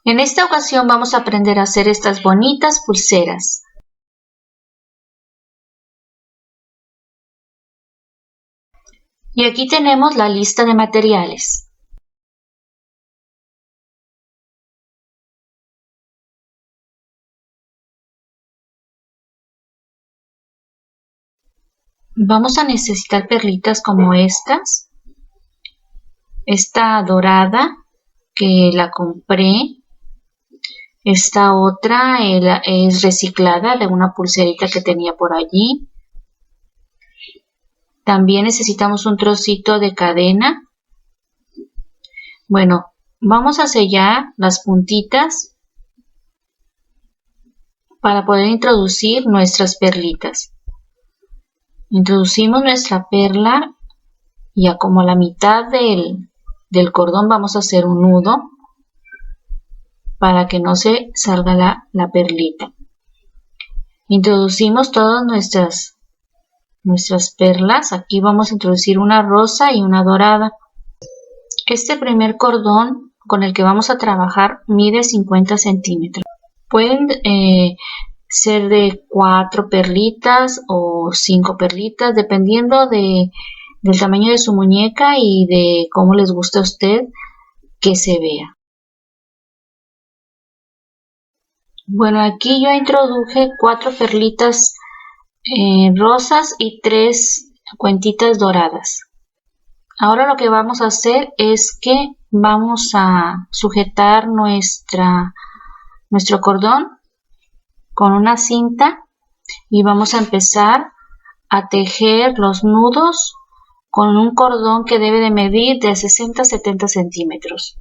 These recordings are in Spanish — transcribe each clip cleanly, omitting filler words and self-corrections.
En esta ocasión vamos a aprender a hacer estas bonitas pulseras. Y aquí tenemos la lista de materiales. Vamos a necesitar perlitas como estas. Esta dorada que la compré. Esta otra es reciclada de una pulserita que tenía por allí. También necesitamos un trocito de cadena. Bueno, vamos a sellar las puntitas para poder introducir nuestras perlitas. Introducimos nuestra perla y a como a la mitad del cordón vamos a hacer un nudo para que no se salga la perlita. Introducimos todas nuestras perlas. Aquí vamos a introducir una rosa y una dorada. Este primer cordón con el que vamos a trabajar mide 50 centímetros. Pueden ser de 4 perlitas o 5 perlitas, dependiendo del tamaño de su muñeca y de cómo les gusta a usted que se vea. Bueno, aquí yo introduje 4 perlitas rosas y 3 cuentitas doradas. Ahora lo que vamos a hacer es que vamos a sujetar nuestro cordón con una cinta y vamos a empezar a tejer los nudos con un cordón que debe de medir de 60 a 70 centímetros.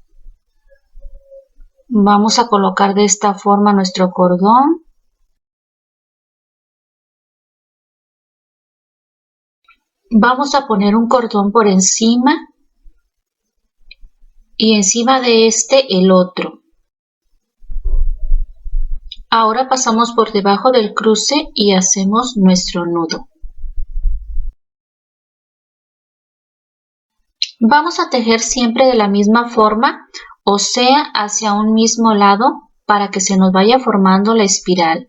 Vamos a colocar de esta forma nuestro cordón. Vamos a poner un cordón por encima y encima de este el otro. Ahora pasamos por debajo del cruce y hacemos nuestro nudo. Vamos a tejer siempre de la misma forma, o sea, hacia un mismo lado para que se nos vaya formando la espiral.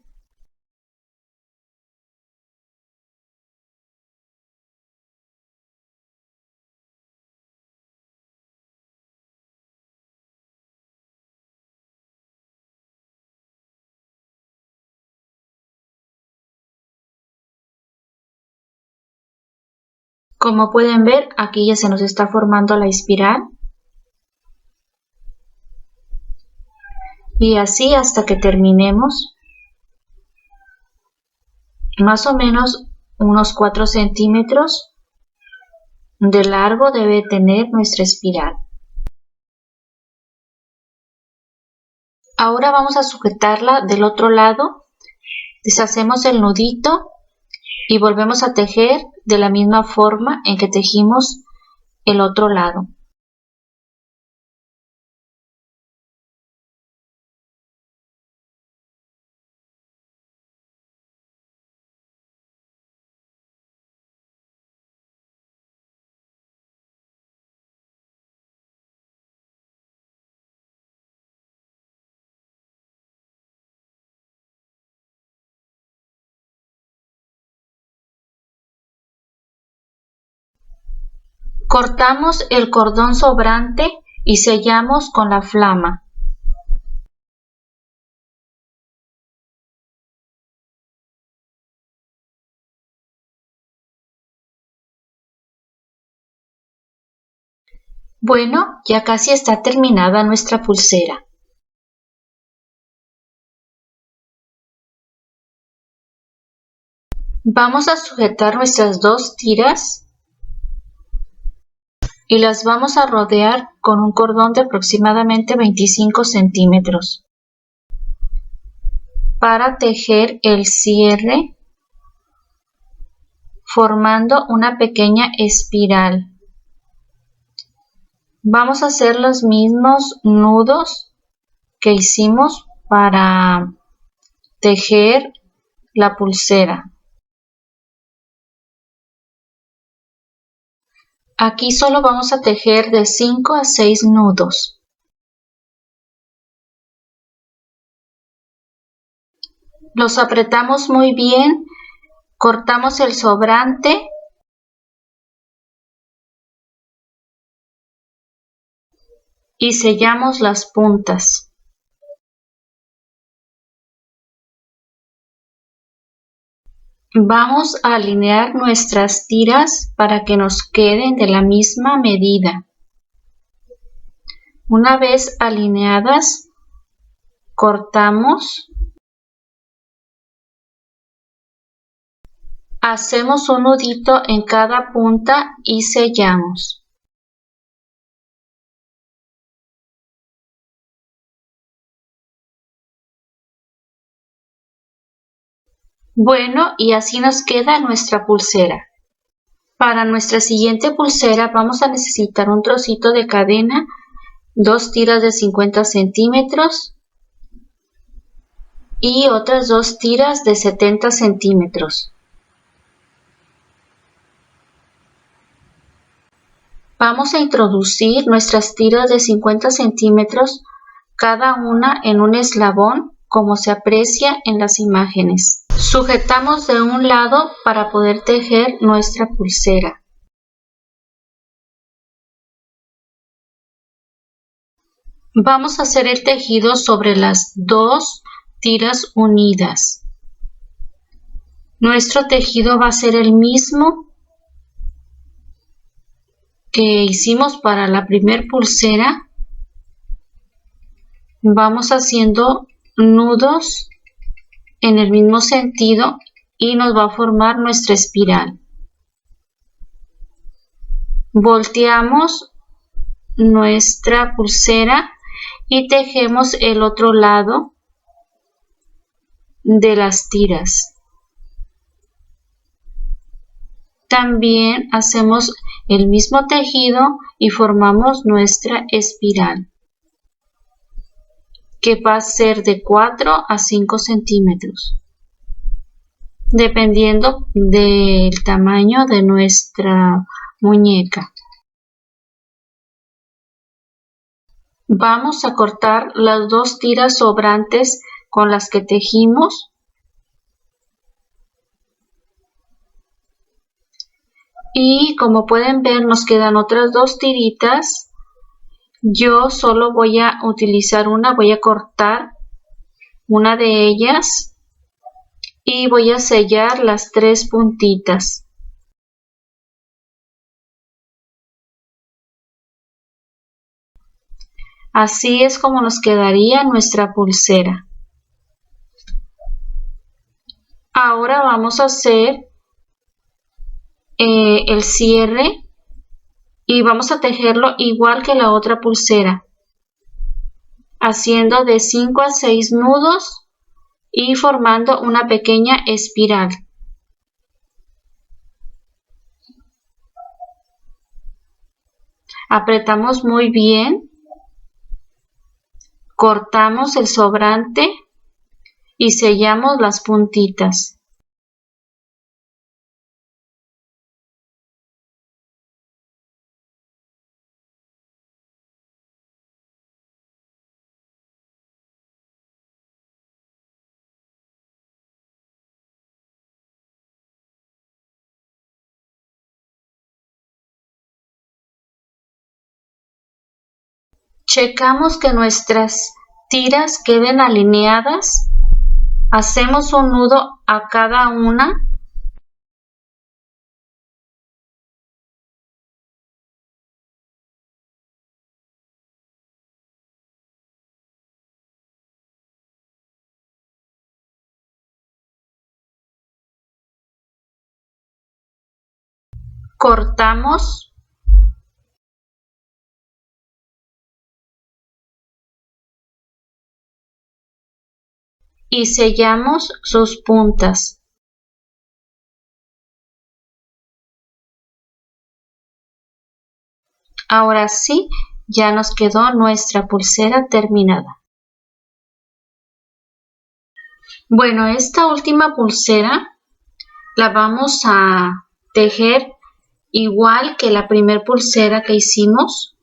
Como pueden ver, aquí ya se nos está formando la espiral. Y así hasta que terminemos. Más o menos unos 4 centímetros de largo debe tener nuestra espiral. Ahora vamos a sujetarla del otro lado. Deshacemos el nudito y volvemos a tejer de la misma forma en que tejimos el otro lado. Cortamos el cordón sobrante y sellamos con la flama. Bueno, ya casi está terminada nuestra pulsera. Vamos a sujetar nuestras 2 tiras y las vamos a rodear con un cordón de aproximadamente 25 centímetros para tejer el cierre formando una pequeña espiral. Vamos a hacer los mismos nudos que hicimos para tejer la pulsera. Aquí solo vamos a tejer de 5 a 6 nudos. Los apretamos muy bien, cortamos el sobrante y sellamos las puntas. Vamos a alinear nuestras tiras para que nos queden de la misma medida. Una vez alineadas, cortamos, hacemos un nudito en cada punta y sellamos. Bueno, y así nos queda nuestra pulsera. Para nuestra siguiente pulsera vamos a necesitar un trocito de cadena, 2 tiras de 50 centímetros y otras 2 tiras de 70 centímetros. Vamos a introducir nuestras tiras de 50 centímetros, cada una en un eslabón, como se aprecia en las imágenes. Sujetamos de un lado para poder tejer nuestra pulsera. Vamos a hacer el tejido sobre las 2 tiras unidas. Nuestro tejido va a ser el mismo que hicimos para la primer pulsera. Vamos haciendo nudos en el mismo sentido y nos va a formar nuestra espiral. Volteamos nuestra pulsera y tejemos el otro lado de las tiras. También hacemos el mismo tejido y formamos nuestra espiral, que va a ser de 4 a 5 centímetros, dependiendo del tamaño de nuestra muñeca. Vamos a cortar las 2 tiras sobrantes con las que tejimos. Y como pueden ver, nos quedan otras 2 tiritas. Yo solo voy a utilizar una, voy a cortar una de ellas y voy a sellar las 3 puntitas. Así es como nos quedaría nuestra pulsera. Ahora vamos a hacer el cierre y vamos a tejerlo igual que la otra pulsera, haciendo de 5 a 6 nudos y formando una pequeña espiral. Apretamos muy bien, cortamos el sobrante y sellamos las puntitas. Checamos que nuestras tiras queden alineadas. Hacemos un nudo a cada una. Cortamos. Y sellamos sus puntas. Ahora sí, ya nos quedó nuestra pulsera terminada. Bueno, esta última pulsera la vamos a tejer igual que la primer pulsera que hicimos,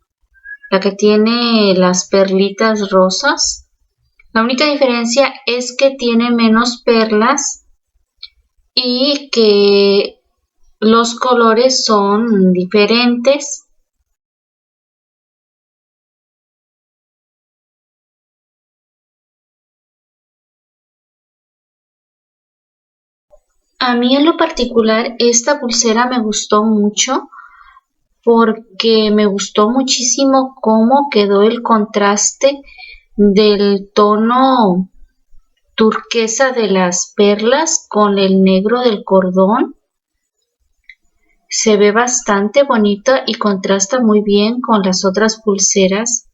la que tiene las perlitas rosas. La única diferencia es que tiene menos perlas y que los colores son diferentes. A mí en lo particular esta pulsera me gustó mucho porque me gustó muchísimo cómo quedó el contraste del tono turquesa de las perlas con el negro del cordón. Se ve bastante bonita y contrasta muy bien con las otras pulseras.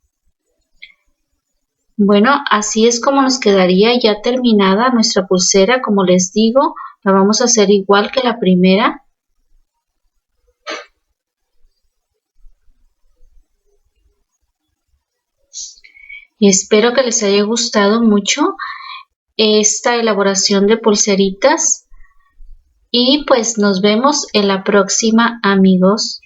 Bueno, así es como nos quedaría ya terminada nuestra pulsera. Como les digo, la vamos a hacer igual que la primera. Y espero que les haya gustado mucho esta elaboración de pulseritas. Y pues nos vemos en la próxima, amigos.